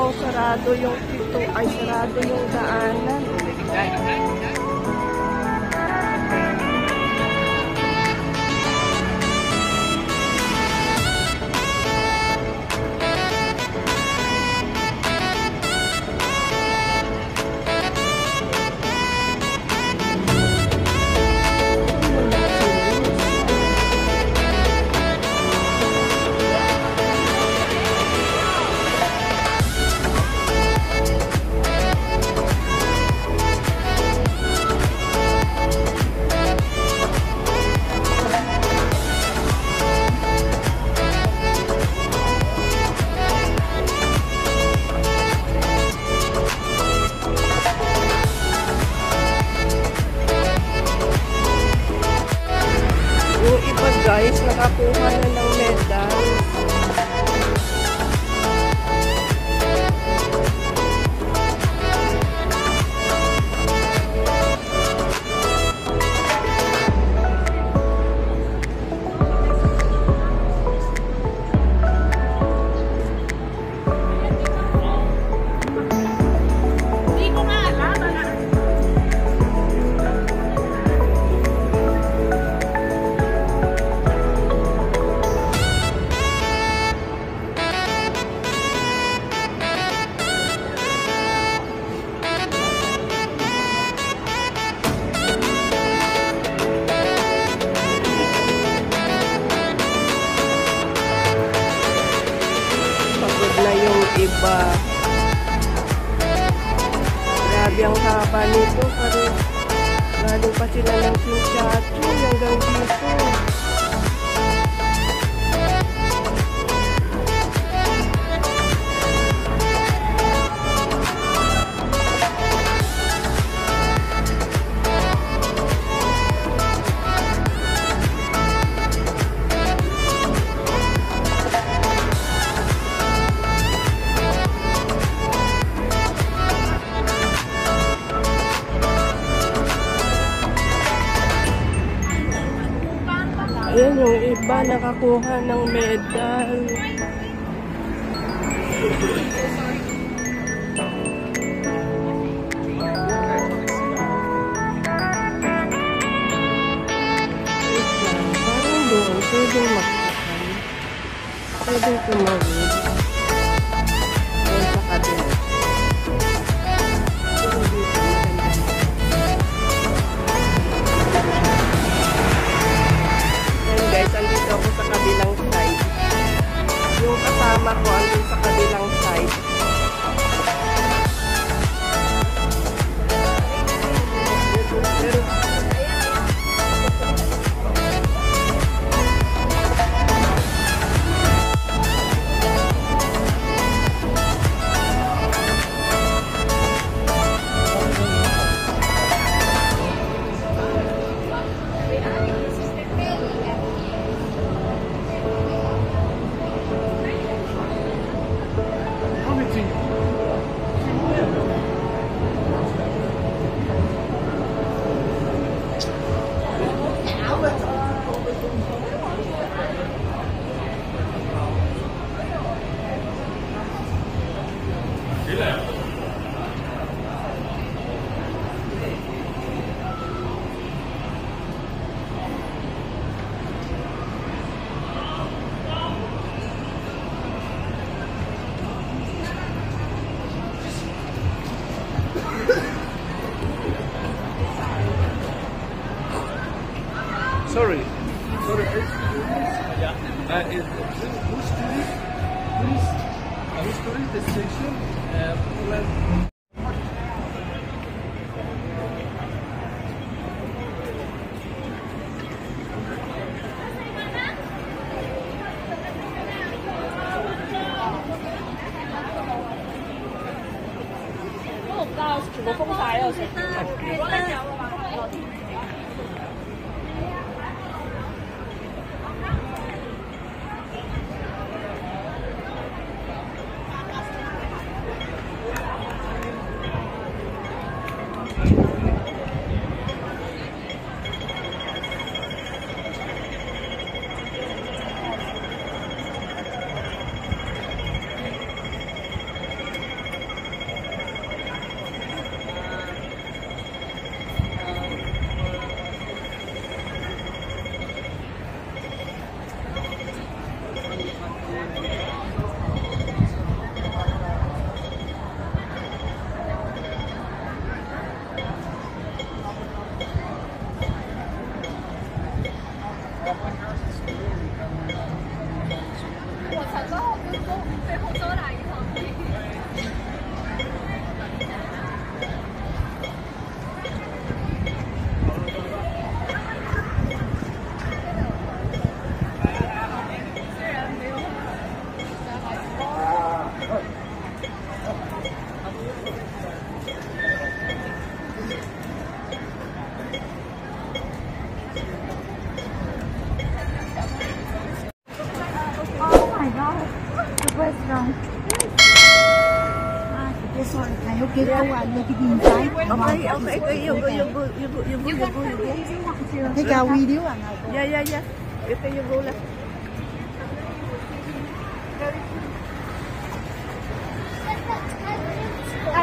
daw sarado yung sarado yung daanan. Guys, nakakuha na ng medal. Na yung iba. Grabe ang haba nito. Galing pa sila ng Kinchachi hanggang dito. Ayan yung iba nakakuha ng medal. Parang doon, pwedeng makakal. Pwedeng tumawid. Doon sa kabila. Guys, andito ako sa kabilang side. Yung kasama ko andito sa kabilang side. Sorry. Yeah. Who's tourist? Who's tourist destination? 係有幾高啊？你啲電仔， Okay, you go. 你教 video 啊？ Yeah. Okay, you go lang.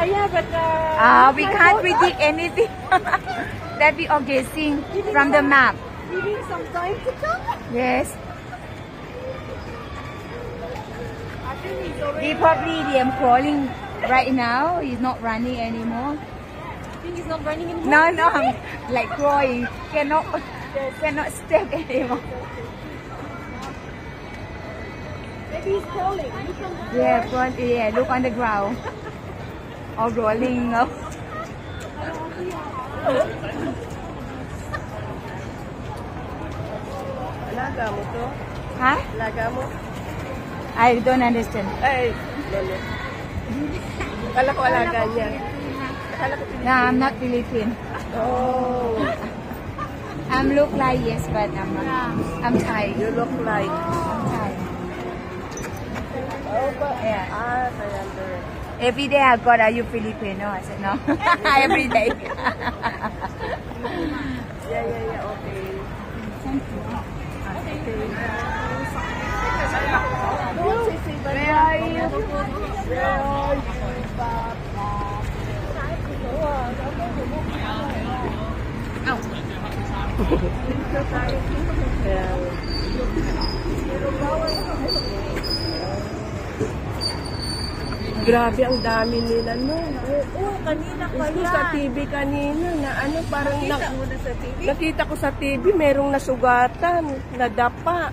Yeah, but We can't predict anything that we are guessing from the map. we need some time to come. Yes. I think he's already. He probably crawling right now. He's not running anymore. I think he's not running anymore. No, like crawling. Cannot step anymore. Maybe he's crawling. Look on the Yeah, look on the ground. Or rolling. Alaga mo to? Huh? Alaga mo? I don't understand. Ay, lolo. Akala ko alaga niya. Akala ko No, I'm not Philippine. Oh, I'm look like yes, but I'm not. I'm Thai. you look like. I'm Thai. Oh, but, Yeah. kaya under. Every day I got, are you Filipino? I said no. Every day. Yeah, okay. Where are you? Where are you, Papa? Grabe, ang dami nila nun. Oo, kanina pa Gusto yan. sa TV kanina na ano, parang Nakita mo na sa TV? nakita ko sa TV, merong nasugatan, nadapa.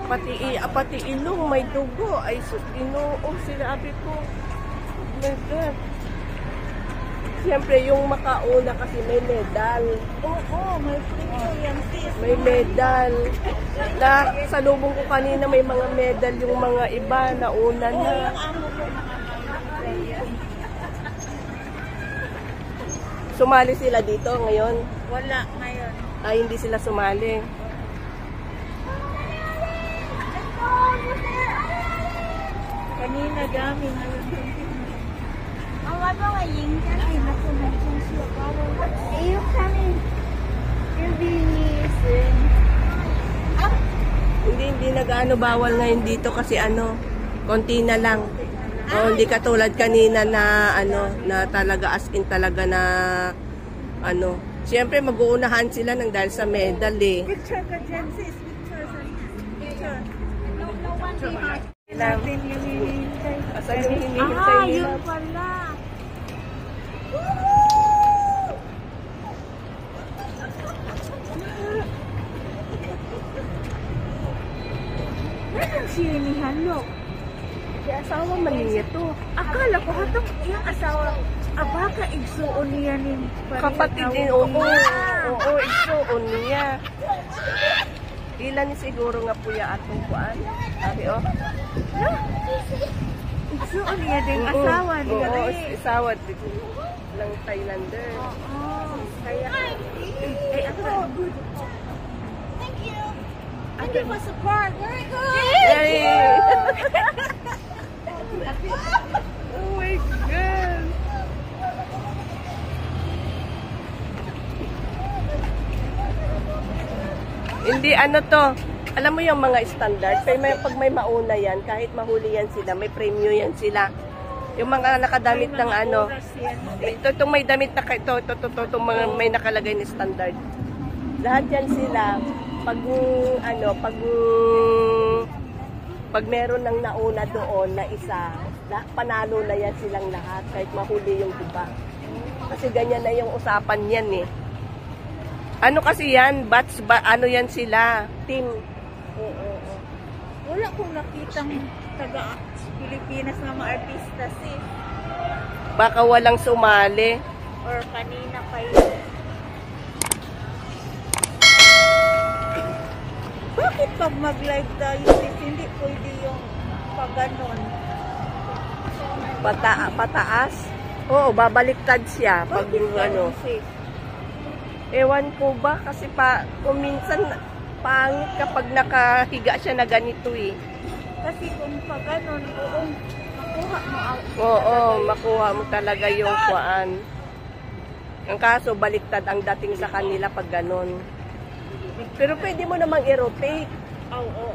Pati ilong, may dugo. Ay, Ginoo, sinabi ko. Oh my God. Siyempre, yung makauna kasi may medal. Oo, may premium yan sis. May medal. Na sa lubong ko kanina may mga medal yung mga iba na una Oo, na. yung amo ko Sumali sila dito ngayon. wala ngayon. Ay, hindi sila sumali. Kanina dami ngayon. Ang ano nga yung dyan ay nakunagsan siya. You coming? You busy? Hindi nag-ano bawal ngayon dito kasi ano, konti na lang. O, hindi katulad kanina na ano, na talaga as in talaga na ano. Siyempre mag-uunahan sila ng dahil sa medal eh. Picture ka dyan sis. Picture. No one behind. Alam. Natin yung hinihintay. Asan yung hinihintay nila? Yun pala. Anong sinihan, look? Si asawa mali ito. Akala ko hatong yung asawa, baka igsuon niya ni Kapatid din, oo. Oo, isuon niya. Ilan siguro nga po ya atong kuan? Sabi, oh. Igsuon niya din Oo, asawa niya. Oo, eh. asawa din ng Thailander. Oo. Kaya, Eh, ako. Thank you. And it was a park. Very good. Yay! Oh my God! Hindi ano to. Alam mo yung mga standard, pag may mauna yan, kahit mahuli yan sila, may premyo yan sila. Yung mga nakadamit ng ano, itong may damit na ito mga may nakalagay ni standard. Lahat yan sila, pag meron ng nauna doon na isa, panalo na yan silang lahat kahit mahuli yung iba. Kasi ganyan na yung usapan yan eh. Ano kasi yan, ano yan sila, team. Oo. Wala kong nakitang taga Pilipinas na mga artista sis. Baka walang sumali. Or kanina pa yun. Bakit pag mag-live tayo sis, hindi pwede yung pag-ganon? Pataas? Oo, babaliktad siya. Pag Bakit ano. sis? Ewan ko ba? Kasi kung minsan pangit kapag nakahiga siya na ganito eh. Kasi kung pag-ganon, oo, makuha mo. Oo, makuha mo talaga yung kuan. Ang kaso, baliktad ang dating sa kanila pag ganun. Pero pwede mo namang i-rotate Oo.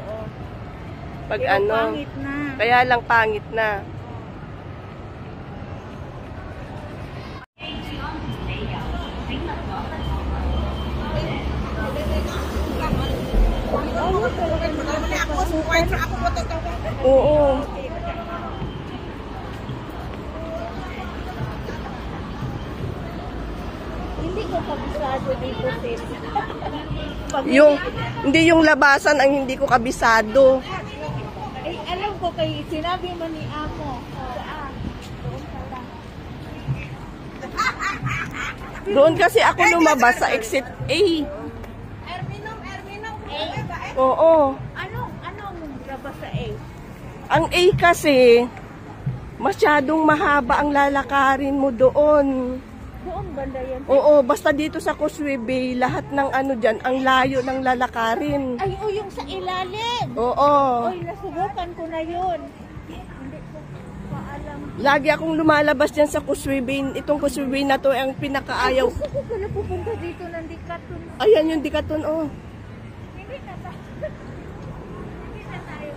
pag Pero ano. pangit na. Kaya lang pangit na. Oo. Hindi ko kabisado dito, sis. Hindi yung labasan ang hindi ko kabisado. Ay, alam ko kay sinabi mo ni Amo. Doon ka lang. Doon kasi ako lumabas sa exit A. Oo. Anong labas sa A? Ang A kasi, masyadong mahaba ang lalakarin mo doon. Doon banda yan. Oo, basta dito sa Causeway Bay, lahat ng ano dyan, ang layo ng lalakarin. Ay, yung sa ilalim. Oo. Oy, nasubukan ko na yun. Hindi ko paalam. Lagi akong lumalabas dyan sa Causeway Bay. Itong Causeway Bay na to ang pinakaayaw. Gusto ko pala pupunta dito ng Decathlon. Ayan yung Decathlon, oh. Hindi na tayo. Hindi na tayo.